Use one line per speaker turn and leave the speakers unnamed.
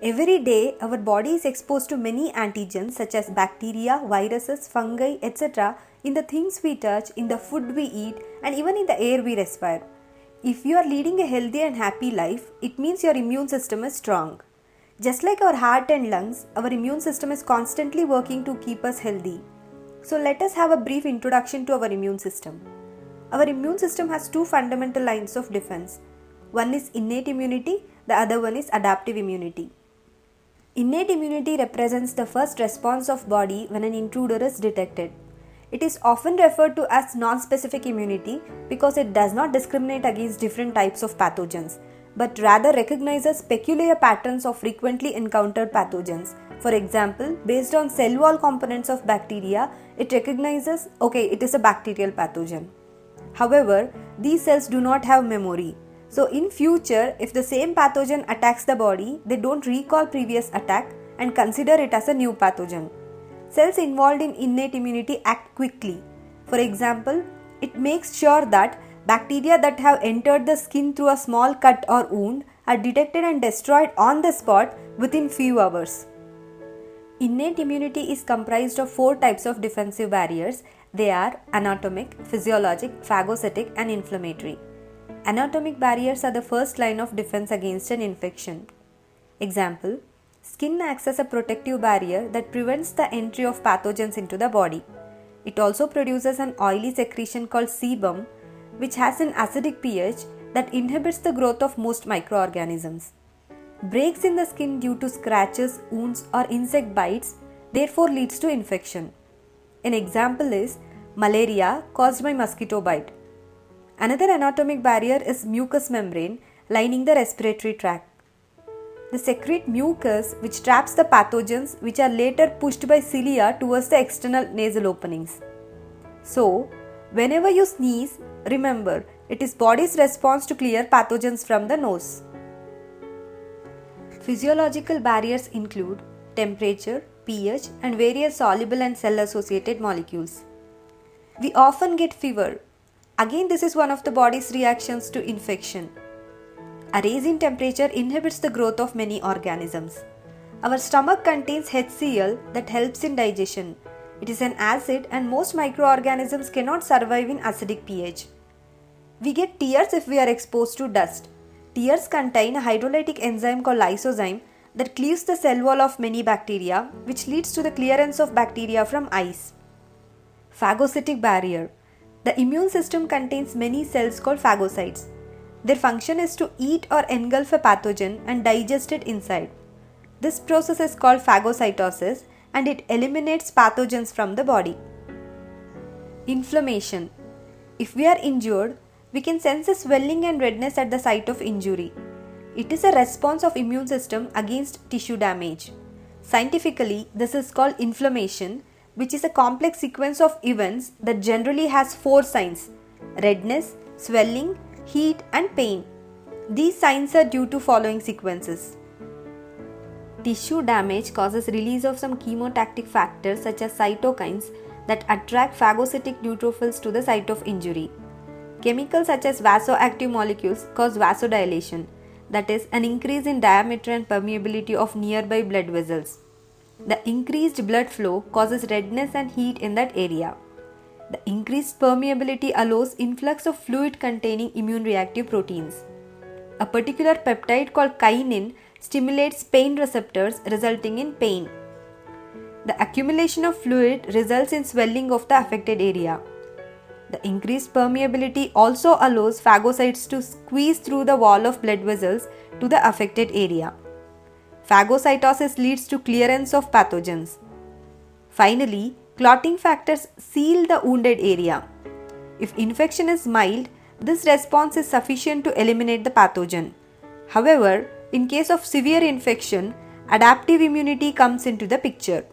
Every day, our body is exposed to many antigens such as bacteria, viruses, fungi, etc. in the things we touch, in the food we eat, and even in the air we respire. If you are leading a healthy and happy life, it means your immune system is strong. Just like our heart and lungs, our immune system is constantly working to keep us healthy. So let us have a brief introduction to our immune system. Our immune system has two fundamental lines of defense. One is innate immunity, the other one is adaptive immunity. Innate immunity represents the first response of body when an intruder is detected. It is often referred to as non-specific immunity because it does not discriminate against different types of pathogens, but rather recognizes peculiar patterns of frequently encountered pathogens. For example, based on cell wall components of bacteria, it recognizes, it is a bacterial pathogen. However, these cells do not have memory. So in future, if the same pathogen attacks the body, they don't recall previous attack and consider it as a new pathogen. Cells involved in innate immunity act quickly. For example, it makes sure that bacteria that have entered the skin through a small cut or wound are detected and destroyed on the spot within few hours. Innate immunity is comprised of 4 types of defensive barriers. They are anatomic, physiologic, phagocytic, and inflammatory. Anatomic barriers are the first line of defense against an infection. Example, skin acts as a protective barrier that prevents the entry of pathogens into the body. It also produces an oily secretion called sebum, which has an acidic pH that inhibits the growth of most microorganisms. Breaks in the skin due to scratches, wounds, or insect bites therefore leads to infection. An example is malaria caused by mosquito bite. Another anatomic barrier is mucous membrane lining the respiratory tract. They secrete mucus which traps the pathogens which are later pushed by cilia towards the external nasal openings. So, whenever you sneeze, remember it is body's response to clear pathogens from the nose. Physiological barriers include temperature, pH, and various soluble and cell-associated molecules. We often get fever. Again, this is one of the body's reactions to infection. A rise in temperature inhibits the growth of many organisms. Our stomach contains HCl that helps in digestion. It is an acid and most microorganisms cannot survive in acidic pH. We get tears if we are exposed to dust. Tears contain a hydrolytic enzyme called lysozyme that cleaves the cell wall of many bacteria, which leads to the clearance of bacteria from eyes. Phagocytic barrier. The immune system contains many cells called phagocytes. Their function is to eat or engulf a pathogen and digest it inside. This process is called phagocytosis and it eliminates pathogens from the body. Inflammation. If we are injured, we can sense a swelling and redness at the site of injury. It is a response of immune system against tissue damage. Scientifically, this is called inflammation, which is a complex sequence of events that generally has 4 signs: redness, swelling, heat, and pain. These signs are due to following sequences. Tissue damage causes release of some chemotactic factors such as cytokines that attract phagocytic neutrophils to the site of injury. Chemicals such as vasoactive molecules cause vasodilation, that is, an increase in diameter and permeability of nearby blood vessels. The increased blood flow causes redness and heat in that area. The increased permeability allows influx of fluid containing immune reactive proteins. A particular peptide called kinin stimulates pain receptors, resulting in pain. The accumulation of fluid results in swelling of the affected area. The increased permeability also allows phagocytes to squeeze through the wall of blood vessels to the affected area. Phagocytosis leads to clearance of pathogens. Finally, clotting factors seal the wounded area. If infection is mild, this response is sufficient to eliminate the pathogen. However, in case of severe infection, adaptive immunity comes into the picture.